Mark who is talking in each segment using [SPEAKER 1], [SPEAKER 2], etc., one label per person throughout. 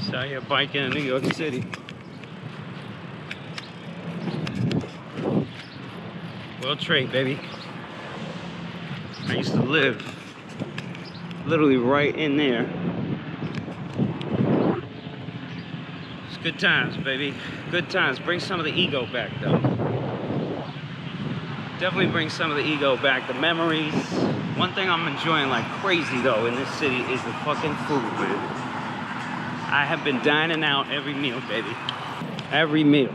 [SPEAKER 1] Just out here biking in New York City. World Trade, baby. I used to live literally right in there. It's good times, baby. Good times. Bring some of the ego back, though. Definitely bring some of the ego back. The memories. One thing I'm enjoying like crazy, though, in this city is the fucking food, man. I have been dining out every meal, baby. Every meal.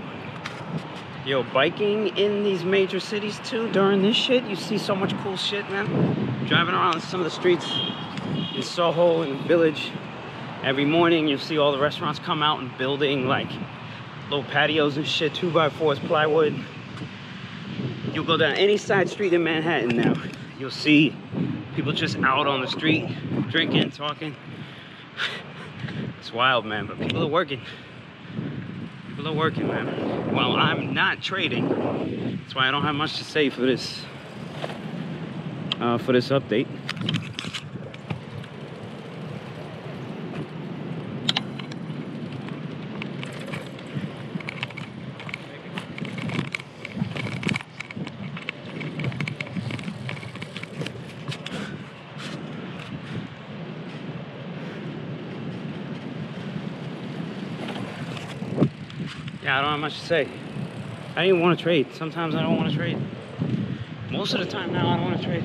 [SPEAKER 1] Yo, biking in these major cities too during this shit, you see so much cool shit, man. Driving around some of the streets in Soho and Village, every morning you see all the restaurants come out and building like little patios and shit, 2x4s, plywood. You'll go down any side street in Manhattan now, you'll see people just out on the street, drinking, talking. It's wild, man, but people are working. People are working, man. Well, I'm not trading. That's why I don't have much to say for this update. Yeah, I don't have much to say. I didn't want to trade. Sometimes I don't want to trade. Most of the time now, I don't want to trade.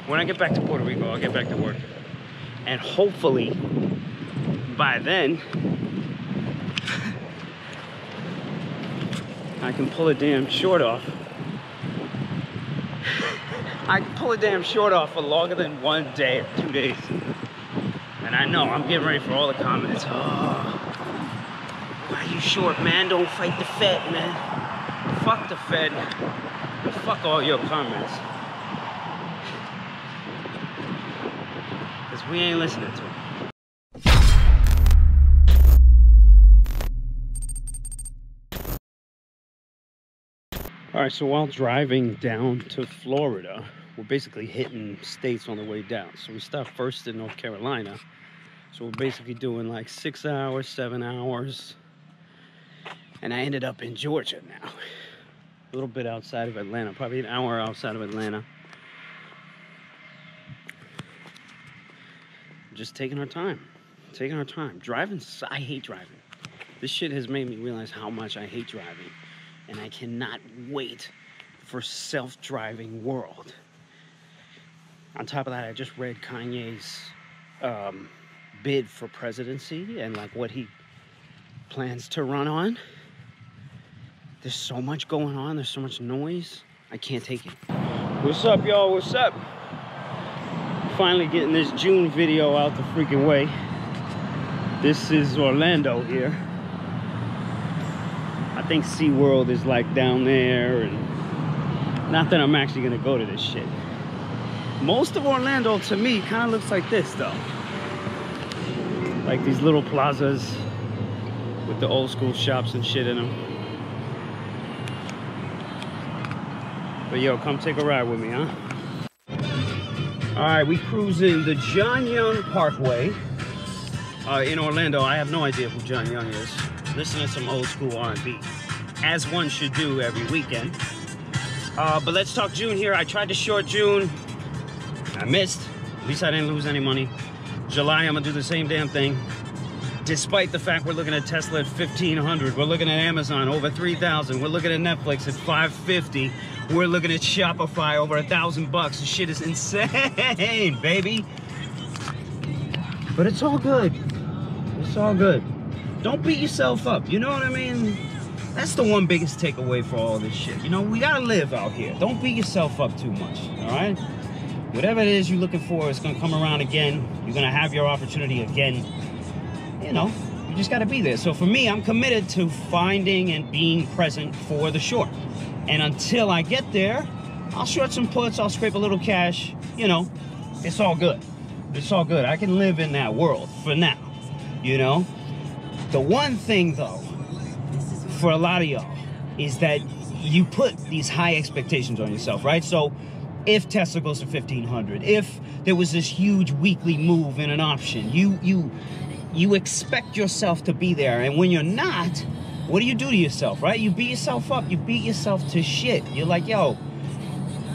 [SPEAKER 1] When I get back to Puerto Rico, I'll get back to work. And hopefully, by then, I can pull a damn short off. I can pull a damn short off for longer than 1 day or 2 days. And I know, I'm getting ready for all the comments. Oh. Why are you short, man? Don't fight the Fed, man. Fuck the Fed. And fuck all your comments. Because we ain't listening to them. Alright, so while driving down to Florida, we're basically hitting states on the way down. So we stopped first in North Carolina. So we're basically doing like 6 hours, 7 hours. And I ended up in Georgia now. A little bit outside of Atlanta, probably an hour outside of Atlanta. Just taking our time. Taking our time. Driving, I hate driving. This shit has made me realize how much I hate driving. And I cannot wait for self-driving world. On top of that, I just read Kanye's bid for presidency and like what he plans to run on. There's so much going on. There's so much noise. I can't take it. What's up, y'all? What's up? Finally getting this June video out the freaking way. This is Orlando here. I think SeaWorld is like down there. And not that I'm actually going to go to this shit. Most of Orlando, to me, kind of looks like this, though. Like these little plazas with the old school shops and shit in them. But yo, come take a ride with me, huh? All right, we cruising the John Young Parkway in Orlando. I have no idea who John Young is. Listening to some old school R&B, as one should do every weekend. But let's talk June here. I tried to short June. I missed. At least I didn't lose any money. July, I'm gonna do the same damn thing. Despite the fact we're looking at Tesla at 1,500, we're looking at Amazon over 3,000, we're looking at Netflix at 550, we're looking at Shopify over $1,000. This shit is insane, baby. But it's all good. It's all good. Don't beat yourself up. You know what I mean? That's the one biggest takeaway for all this shit. You know, we gotta live out here. Don't beat yourself up too much. All right? Whatever it is you're looking for, it's gonna come around again. You're gonna have your opportunity again. You know, you just gotta be there. So for me, I'm committed to finding and being present for the short. And until I get there, I'll short some puts, I'll scrape a little cash. You know, it's all good. It's all good. I can live in that world for now, you know? The one thing, though, for a lot of y'all, is that you put these high expectations on yourself, right? So if Tesla goes to 1,500, if there was this huge weekly move in an option, you you expect yourself to be there, and when you're not, what do you do to yourself, right? You beat yourself up. You beat yourself to shit. You're like, yo,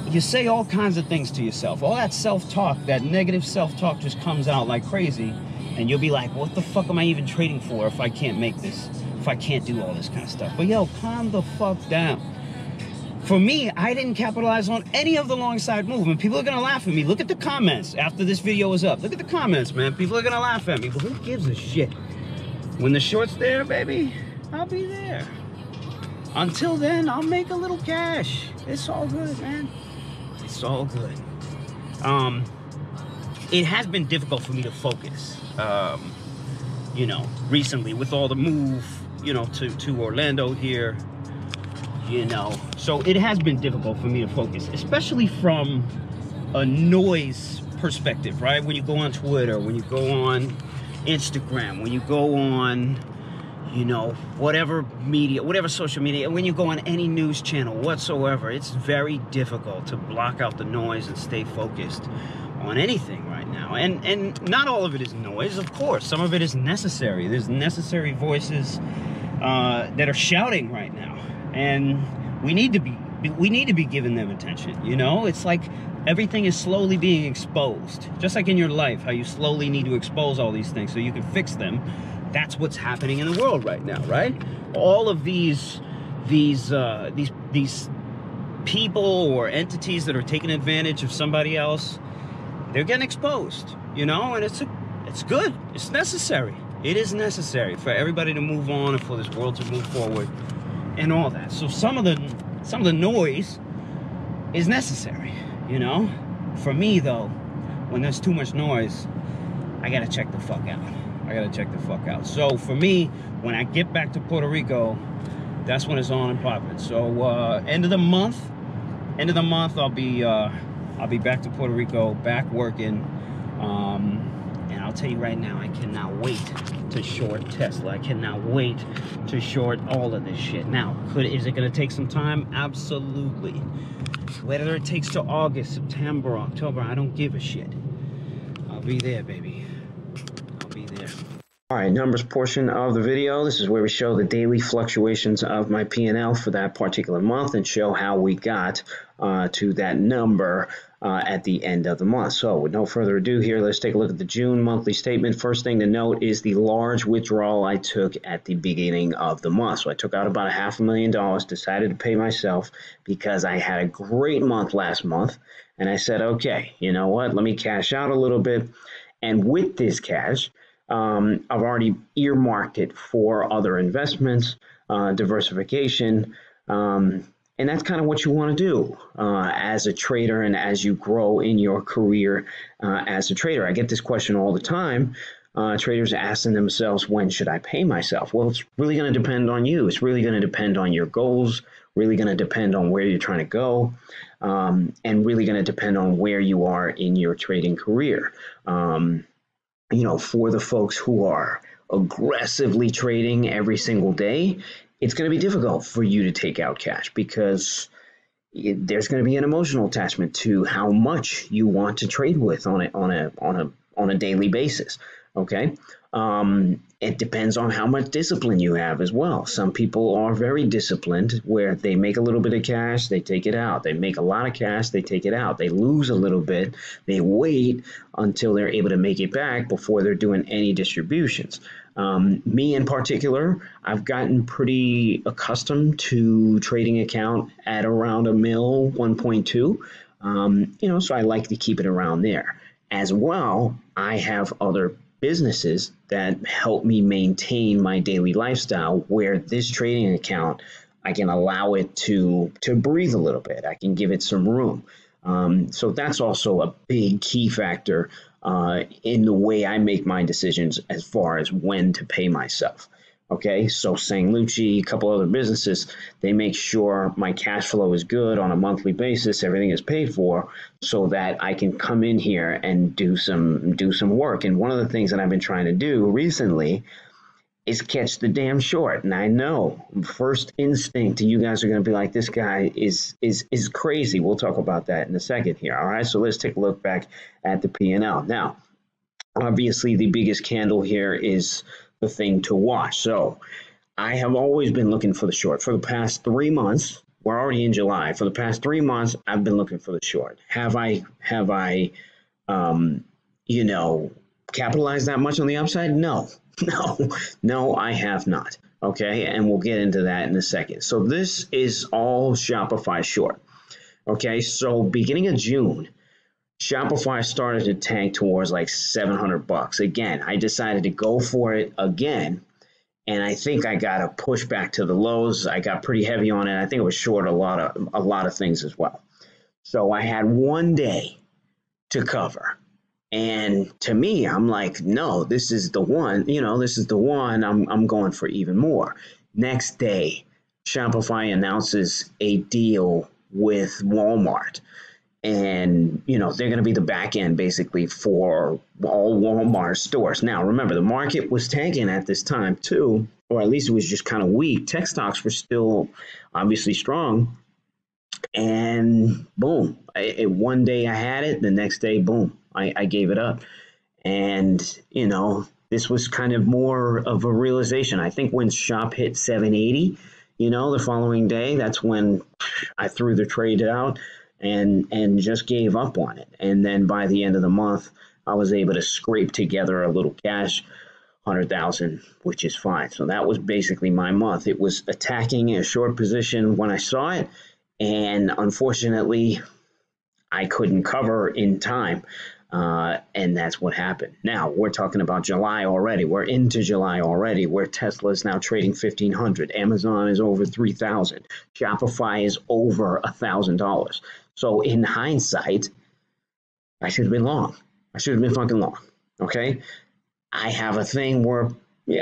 [SPEAKER 1] you say all kinds of things to yourself. All that self-talk, that negative self-talk just comes out like crazy, and you'll be like, what the fuck am I even trading for if I can't make this, if I can't do all this kind of stuff? But yo, calm the fuck down. For me, I didn't capitalize on any of the long side movement. People are gonna laugh at me. Look at the comments after this video is up. Look at the comments, man. People are gonna laugh at me, but who gives a shit? When the short's there, baby, I'll be there. Until then, I'll make a little cash. It's all good, man. It's all good. It has been difficult for me to focus, you know, recently with all the move, you know, to Orlando here, you know. So it has been difficult for me to focus, especially from a noise perspective, right? When you go on Twitter, when you go on Instagram, when you go on, you know, whatever media, whatever social media, when you go on any news channel whatsoever, it's very difficult to block out the noise and stay focused on anything right now. And not all of it is noise, of course. Some of it is necessary. There's necessary voices that are shouting right now, and we need to be giving them attention. You know, it's like everything is slowly being exposed, just like in your life, how you slowly need to expose all these things so you can fix them. That's what's happening in the world right now, right? All of these people or entities that are taking advantage of somebody else, they're getting exposed, you know, and it's good. It's necessary. It is necessary for everybody to move on and for this world to move forward and all that. So some of the noise is necessary, you know. For me though, when there's too much noise, I gotta check the fuck out. I gotta check the fuck out. So for me, when I get back to Puerto Rico, that's when it's on and popping. So end of the month, I'll be back to Puerto Rico, back working. And I'll tell you right now, I cannot wait to short Tesla. I cannot wait to short all of this shit. Now, is it gonna take some time? Absolutely. Whether it takes to August, September, October, I don't give a shit. I'll be there, baby. All right, numbers portion of the video. This is where we show the daily fluctuations of my P&L for that particular month and show how we got to that number at the end of the month. So with no further ado here, let's take a look at the June monthly statement. First thing to note is the large withdrawal I took at the beginning of the month. So I took out about $500,000, decided to pay myself because I had a great month last month. And I said, okay, you know what? Let me cash out a little bit. And with this cash, I've already earmarked it for other investments, diversification, and that's kind of what you want to do as a trader and as you grow in your career as a trader. I get this question all the time. Traders asking themselves, when should I pay myself? Well, it's really going to depend on you. It's really going to depend on your goals, really going to depend on where you're trying to go, and really going to depend on where you are in your trading career. You know, for the folks who are aggressively trading every single day, it's going to be difficult for you to take out cash because there's going to be an emotional attachment to how much you want to trade with on a daily basis. Okay. It depends on how much discipline you have as well. Some people are very disciplined where they make a little bit of cash, they take it out. They make a lot of cash, they take it out. They lose a little bit, they wait until they're able to make it back before they're doing any distributions. Me in particular, I've gotten pretty accustomed to trading account at around $1 million, 1.2. You know, so I like to keep it around there. As well, I have other businesses that help me maintain my daily lifestyle where this trading account, I can allow it to breathe a little bit. I can give it some room. So that's also a big key factor in the way I make my decisions as far as when to pay myself. Okay, so saying Lucci, a couple other businesses, they make sure my cash flow is good on a monthly basis, everything is paid for, so that I can come in here and do some work. And one of the things that I've been trying to do recently is catch the damn short. And I know, first instinct, you guys are going to be like, this guy is crazy. We'll talk about that in a second here. All right, so let's take a look back at the P&L. Now, obviously the biggest candle here is the thing to watch. So I have always been looking for the short for the past 3 months. We're already in July. For the past 3 months, I've been looking for the short. Have I um, you know, capitalized that much on the upside? No, no, no, I have not. Okay, and we'll get into that in a second. So this is all Shopify short. Okay, so beginning of June, Shopify started to tank towards like $700. Again, I decided to go for it again, and I think I got a push back to the lows. I got pretty heavy on it. I think it was short a lot of things as well. So I had one day to cover. And to me, I'm like, no, this is the one, this is the one. I'm going for even more. Next day, Shopify announces a deal with Walmart. And, they're going to be the back end basically for all Walmart stores. Now, remember, the market was tanking at this time too, or at least it was just kind of weak. Tech stocks were still obviously strong. And boom, one day I had it, the next day, boom, I gave it up. And, this was kind of more of a realization. I think when Shop hit 780, the following day, that's when I threw the trade out and just gave up on it. And then by the end of the month, I was able to scrape together a little cash, 100,000, which is fine. So that was basically my month. It was attacking a short position when I saw it. And unfortunately, I couldn't cover in time. And that's what happened. Now, we're talking about July already. We're into July already, where Tesla is now trading 1,500. Amazon is over 3,000. Shopify is over $1,000. So in hindsight, I should have been long. I should have been fucking long. Okay? I have a thing where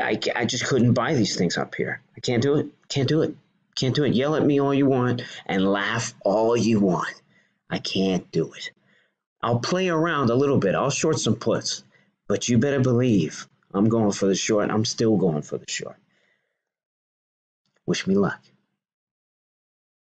[SPEAKER 1] I just couldn't buy these things up here. I can't do it. Can't do it. Can't do it. Yell at me all you want and laugh all you want. I can't do it. I'll play around a little bit. I'll short some puts. But you better believe I'm going for the short. I'm still going for the short. Wish me luck.